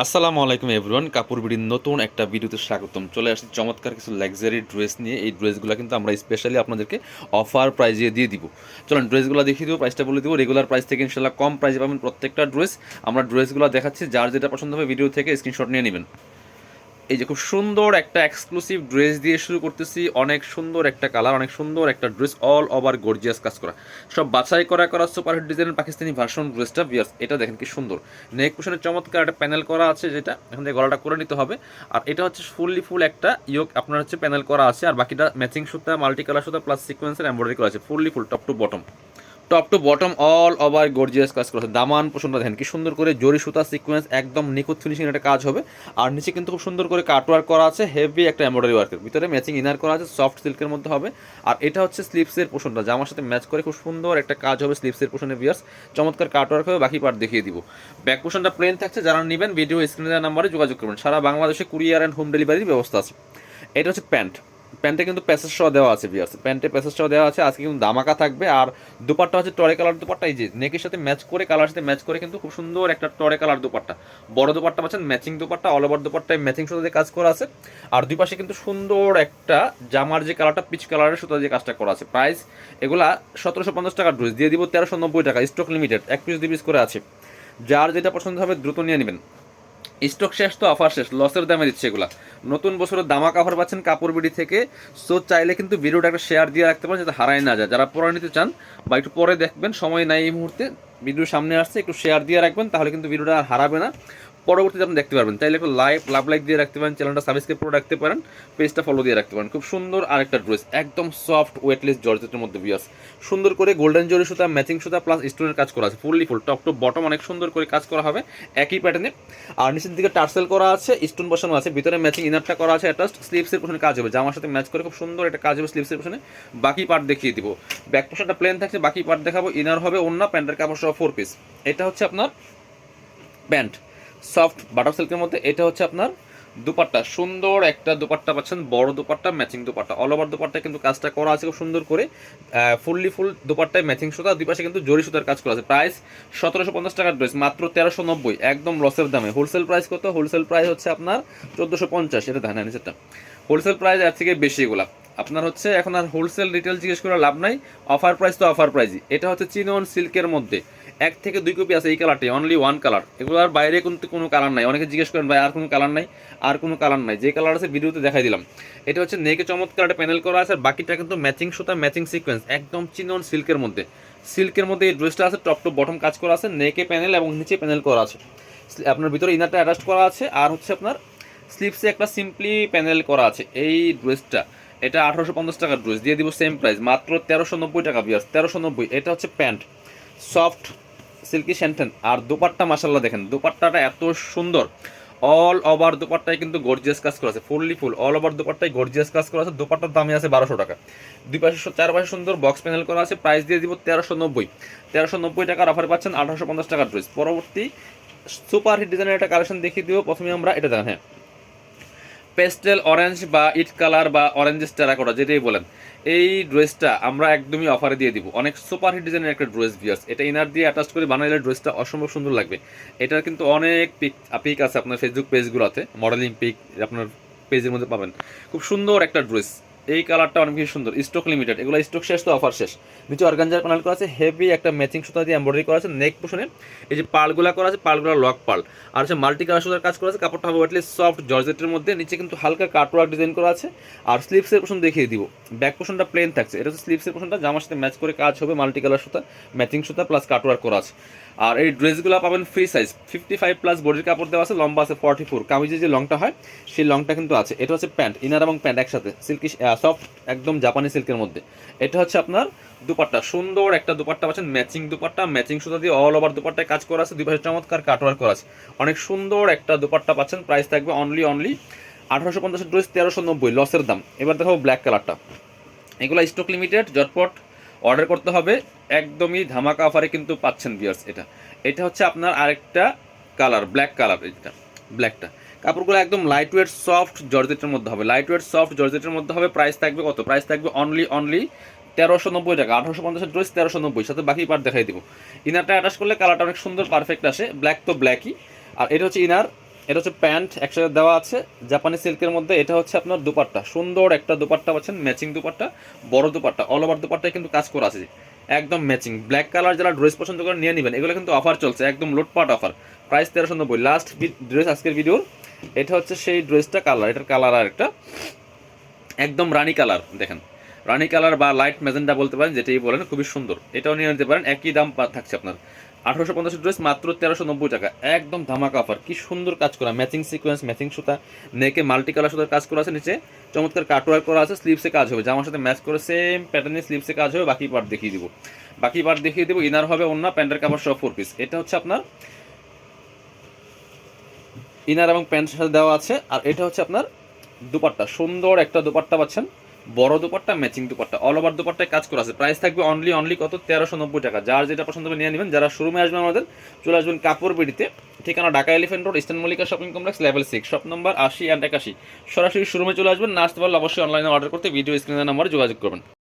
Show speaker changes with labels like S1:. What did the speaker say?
S1: আসসালামু আলাইকুম এভরিওয়ান, কাপড় বিডির নতুন একটা ভিডিওতে স্বাগতম। চলে আসছে চমৎকার কিছু লাক্সারি ড্রেস নিয়ে। এই ড্রেসগুলো কিন্তু আমরা স্পেশালি আপনাদেরকে অফার প্রাইজে দিয়ে দিব। চলুন ড্রেসগুলো দেখিয়ে দিব, প্রাইসটা বলে দিব। রেগুলার প্রাইস থেকে ইনশাল্লাহ কম প্রাইজে পাবেন প্রত্যেকটা ড্রেস। আমরা ড্রেসগুলো দেখাচ্ছি, যার যেটা পছন্দ হবে ভিডিও থেকে স্ক্রিনশট নিয়ে নেবেন। এই যে খুব সুন্দর একটা এক্সক্লুসিভ ড্রেস দিয়ে শুরু করতেছি। অনেক সুন্দর একটা কালার, অনেক সুন্দর একটা ড্রেস, অল ওভার গর্জিয়াস কাজ করা, সব বাছাই করা সুপারহিট ডিজাইনের পাকিস্তানি ভার্সন ড্রেসটা বিয়ার্স। এটা দেখেন কি সুন্দর, নেক পোশনে চমৎকার একটা প্যানেল করা আছে, যেটা এখান থেকে গলাটা করে নিতে হবে। আর এটা হচ্ছে ফুল একটা ইয়োক আপনার হচ্ছে প্যানেল করা আছে, আর বাকিটা ম্যাচিং সুতা, মাল্টি কালার সুতা প্লাস সিকোয়েন্সের এমব্রয়ডারি করা আছে। Full top to bottom, top to bottom all over gorgeous কাজ করেছে। দামান পোষণটা দেখেন কি সুন্দর করে জরি সুতা সিকোয়েন্স, একদম নিখুঁত ফিনিশিং একটা কাজ হবে। আর নিচে কিন্তু খুব সুন্দর করে কাট ওয়ার্ক করা আছে, হেভি একটা এমব্রয়ডারি ওয়ার্কের ভিতরে ম্যাচিং ইনার করা আছে, সফট সিল্কের মধ্যে হবে। আর এটা হচ্ছে স্লিপসের পোষণটা, জামার সাথে ম্যাচ করে খুব সুন্দর একটা কাজ হবে স্লিপসের পোষণে বিয়ার্স। চমৎকার কাট ওয়ার্ক হবে, বাকি পার্ট দেখিয়ে দিব। ব্যাক পোষণটা প্লেন থাকছে, যারা নেবেন ভিডিও স্ক্রিনে দেওয়া নাম্বারে যোগাযোগ করবেন। সারা বাংলাদেশে কুরিয়ার অ্যান্ড হোম ডেলিভারির ব্যবস্থা আছে। এটা হচ্ছে প্যান্ট, প্যান্টে কিন্তু প্যাসেজ সহ দেওয়া আছে বিয়ার্স, প্যান্টে প্যাসেজ সহ দেওয়া আছে। আজকে কিন্তু দামাকা থাকবে। আর দুপাট্টা হচ্ছে টরে কালার দুপাট্টা, এই যে নেকের সাথে ম্যাচ করে, কালার সাথে ম্যাচ করে কিন্তু খুব সুন্দর একটা টরে কালার দুপাট্টা, বড় দুপাট্টা পাচ্ছেন, ম্যাচিং দুপাট্টা, অল ওভার দুপাট্টায় ম্যাচিং সুতা দিয়ে কাজ করা আছে। আর দুই পাশে কিন্তু সুন্দর একটা জামার যে কালারটা পিচ কালারের সুতা দিয়ে কাজটা করা আছে। প্রাইস এগুলা 1750 টাকা ড্রেস দিয়ে দিব 1390 টাকা, স্টক লিমিটেড, 1 পিস 2 পিস করে আছে। যার যেটা পছন্দ হবে দ্রুত নিয়ে নেবেন। স্টক শেষ তো অফার শেষ, লসের দামে দিচ্ছে এগুলা। নতুন বছরের দামাক অফার পাচ্ছেন কাপড় বিডি থেকে। সো চাইলে কিন্তু ভিডিওটা একটা শেয়ার দিয়ে রাখতে পারেন, যাতে হারায় না যায়। যারা পরে নিতে চান বা একটু পরে দেখবেন, সময় নাই এই মুহূর্তে, ভিডিও সামনে আসছে, একটু শেয়ার দিয়ে রাখবেন, তাহলে কিন্তু ভিডিওটা আর হারাবে না, পরবর্তীতে আপনি দেখতে পারবেন। তাইলে একটু লাইক দিয়ে রাখতে পারেন, চ্যানেলটা সাবস্ক্রাইব করে রাখতে পারেন, পেজটা ফলো দিয়ে রাখতে পারেন। খুব সুন্দর আরেকটা ড্রেস, একদম সফট ওয়েটলেস জর্জেটের মধ্যে বিয়াস, সুন্দর করে গোল্ডেন জরি সুতা, ম্যাচিং সুতা প্লাস স্টোনের কাজ করা আছে। ফুল টপ টু বটম অনেক সুন্দর করে কাজ করা হবে একই প্যাটার্নে। আর নিচের দিকে টার্সেল করা আছে, স্টোন বসানো আছে, ভিতরে ম্যাচিং ইনারটা করা আছে অ্যাটাচড। স্লিভসের পোশনে কাজ হবে, জামার সাথে ম্যাচ করে খুব সুন্দর একটা কাজ হবে স্লিভসের পোশনে। বাকি পার্ট দেখিয়ে দিব। ব্যাক পোশনটা প্লেন থাকছে, বাকি পার্ট দেখাবো। ইনার হবে ওন্না, প্যান্টের কাপড় সহ 4 পিস। এটা হচ্ছে আপনার প্যান্ট, সফট বাটার সিল্কের মধ্যে। এটা হচ্ছে আপনার দুপাট্টা, সুন্দর একটা দুপাট্টা পাচ্ছেন, বড় dupatta, matching dupatta, all over দুপাট্টায় কিন্তু কাজটা করা আছে খুব সুন্দর করে। ফুল দুপাট্টায় ম্যাচিং সুতা, দুই পাশে কিন্তু জরি সুতার কাজ করা আছে। প্রাইস 1750 টাকার ড্রেস, মাত্র 1390, একদম লসের দামে। হোলসেল প্রাইস কত? হোলসেল প্রাইস হচ্ছে আপনার 1450। এটা দেখেন নিচেরটা, হোলসেল প্রাইস এর থেকে বেশি এগুলা। আপনার হচ্ছে এখন আর হোলসেল রিটেল জিজ্ঞেস করে লাভ নাই, অফার প্রাইস তো অফার প্রাইসই। এটা হচ্ছে চিনন সিল্কের মধ্যে, 1 থেকে 2 কপি আছে এই কালারটি, অনলি ওয়ান কালার। এগুলোর বাইরে কিন্তু কোনো কালার নাই। অনেকে জিজ্ঞেস করেন ভাই আর কোনো কালার নাই, আর কোনো কালার নাই। যে কালার আছে ভিডিওতে দেখাই দিলাম। এটা হচ্ছে নেকে চমৎকার একটা প্যানেল করা আছে, আর বাকিটা কিন্তু ম্যাচিং সুতা, ম্যাচিং সিকোয়েন্স, একদম চিনন সিল্কের মধ্যে। সিল্কের মধ্যে এই ড্রেসটা আছে, টপ টু বটম কাজ করা আছে, নেকে প্যানেল এবং নিচে প্যানেল করা আছে। আপনার ভিতরে ইনারটা অ্যাটাচ করা আছে, আর হচ্ছে আপনার স্লিপসে একটা সিম্পলি প্যানেল করা আছে। এই ড্রেসটা এটা 1850 টাকার ড্রেস, দিয়ে দিব সেম প্রাইস, মাত্র 1390 টাকা বিয়ার্স, 1390। এটা হচ্ছে প্যান্ট, সফট সিল্কি স্যান্টেন। আর দুপাট্টা মাশাল্লাহ দেখেন, দুপাট্টাটা এত সুন্দর, অল ওভার দুপাট্টায় কিন্তু গর্জিয়াস কাজ করা আছে। ফুল অল ওভার দুপাট্টায় গর্জিয়াস কাজ করা আছে। দুপাট্টার দামে আছে 1200 টাকা। দুই পাশে চারপাশে সুন্দর বক্স প্যানেল করা আছে। প্রাইস দিয়ে দিব 1390, 1390 টাকার অফার পাচ্ছেন 1850 টাকার ড্রেস। পরবর্তী সুপার হিট ডিজাইনের একটা কালেকশন দেখিয়ে দিব। প্রথমে আমরা এটা দেখেন, হ্যাঁ, পেস্টেল অরেঞ্জ বা ইট কালার বা অরেঞ্জেস টেরাকোটা যেটাই বলেন, এই ড্রেসটা আমরা একদমই অফারে দিয়ে দিব। অনেক সুপার হিট ডিজাইনের একটা ড্রেস বিয়ার্স। এটা ইনার দিয়ে অ্যাটাচ করে বানাইলে ড্রেসটা অসম্ভব সুন্দর লাগবে। এটার কিন্তু অনেক পিক আছে আপনার ফেসবুক পেজগুলোতে, মডেলিং পিক আপনার পেজের মধ্যে পাবেন। খুব সুন্দর একটা ড্রেস, এই কালারটা অনেক বেশি সুন্দর। স্টক লিমিটেড, এগুলো স্টক শেষ তো অফার শেষ। নিচে অর্গানজার প্যানেল করা আছে, হেভি একটা ম্যাচিং সুতা দিয়ে এমব্রয়ডারি করা আছে। নেক পোশনে এই যে পার্লগুলা করা আছে, পার্লগুলা লক পার্ল, আর হচ্ছে মাল্টি কালার সুতার কাজ করা আছে। কাপড়টা হবে ওয়েটলেস সফট জর্জেটের মধ্যে, নিচে কিন্তু হালকা কাটওয়ার্ক ডিজাইন করা আছে। আর স্লিভসের পোশন দেখিয়ে দিব। ব্যাক পোশনটা প্লেন থাকছে, এটা হচ্ছে স্লিভসের পোশনটা, জামার সাথে ম্যাচ করে কাজ হবে, মাল্টি কালার সুতা, ম্যাচিং সুতা প্লাস কাটওয়ার্ক করা আছে। আর এই ড্রেসগুলো পাবেন ফ্রি সাইজ, 55+ বডির কাপড় দেওয়া আছে, লম্বা আছে 44, কামিজে যে লংটা হয় সেই লংটা কিন্তু আছে। এটা হচ্ছে প্যান্ট, ইনার এবং প্যান্ট একসাথে, সিল্কি সফট একদম জাপানি সিল্কের মধ্যে। এটা হচ্ছে আপনার দুপাট্টা, সুন্দর একটা দুপাট্টা পাচ্ছেন, ম্যাচিং দুপাট্টা, ম্যাচিং সুতা দিয়ে অল ওভার দুপাট্টায় কাজ করা আছে, দুই পাশে চমৎকার কাটওয়ার্ক করা আছে। অনেক সুন্দর একটা দুপাট্টা পাচ্ছেন। প্রাইস থাকবে অনলি 1850 ড্রেস, 1390, লসের দাম। এবার দেখাবো ব্ল্যাক কালারটা। এগুলো স্টক লিমিটেড, ঝটপট অর্ডার করতে হবে, একদমই ধামাকা অফারে কিন্তু পাচ্ছেন ভিউয়ার্স। এটা এটা হচ্ছে আপনার আরেকটা কালার, ব্ল্যাক কালার। এটা ব্ল্যাকটা, কাপড়গুলো একদম লাইট ওয়েট সফট জর্জেটের মধ্যে হবে, লাইট ওয়েট সফট জর্জেটের মধ্যে হবে। প্রাইস থাকবে কত? প্রাইস থাকবে অনলি 1390 টাকা। 1850 ড্রেস 1390, সাথে বাকি পার্ট দেখাই দিব। ইনারটা অ্যাটাচ করলে কালারটা অনেক সুন্দর পারফেক্ট আসে, ব্ল্যাক তো ব্ল্যাকই। আর এটা হচ্ছে ইনার, এটা হচ্ছে প্যান্ট, এটা হচ্ছে প্যান্ট একসাথে দেওয়া আছে জাপানি সিল্কের মধ্যে। এটা হচ্ছে আপনার দুপাট্টা, সুন্দর একটা দুপাট্টা পাচ্ছেন, ম্যাচিং দুপাট্টা, বড় দুপাট্টা, অল ওভার দুপাট্টায় কিন্তু কাজ করা আছে, একদম ম্যাচিং। ব্ল্যাক কালার যারা ড্রেস পছন্দ করে নিয়ে নেবেন, এগুলো কিন্তু অফার চলছে, একদম লোটপাট অফার। প্রাইস 1390। লাস্ট ড্রেস আজকের ভিডিওর, এটা হচ্ছে সেই ড্রেসটা, কালার এটার কালার আর একটা একদম রানী কালার, দেখেন রানী কালার বা লাইট ম্যাজেন্ডা বলতে পারেন, যেটাই বলেন, খুবই সুন্দর। এটাও নিয়ে নিতে পারেন, একই দাম থাকছে আপনার 1850 ড্রেস মাত্র 1390 টাকা, একদম ধামাকা অফার। কি সুন্দর কাজ করা, ম্যাচিং সিকোয়েন্স, ম্যাচিং সুতা, নেকে মাল্টি কালার সুতার কাজ করা আছে, নিচে চমৎকার কাটওয়ার্ক করা আছে, স্লিভসে কাজ হবে, জামার সাথে ম্যাচ করে সেম প্যাটার্নে স্লিভসে কাজ হবে। বাকি পার্ট দেখিয়ে দিব। ইনার হবে অন্য, প্যান্টের কাপড় সহ 4 পিস। এটা হচ্ছে আপনার ইনার এবং প্যান্টের সাথে দেওয়া আছে। আর এটা হচ্ছে আপনার দুপাট্টা, সুন্দর একটা দুপাট্টা পাচ্ছেন, বড় dupatta, matching dupatta, all over দুপাট্টায় কাজ করা আছে। প্রাইস থাকবে অনলি কত, 1390 টাকা। যার যেটা পছন্দ হবে নিয়ে নেবেন। যারা শোরুমে আসবেন আমাদের, চলে আসবেন কাপড় বিডিতে, ঠিকানা Dhaka elephant road, eastern Mallika shopping complex, level 6, shop number 80 and 81। সরাসরি শোরুমে চলে আসবেন, না আসতে পারলে অবশ্যই অনলাইনে অর্ডার করতে ভিডিও স্ক্রিনের নাম্বারে যোগাযোগ করবেন।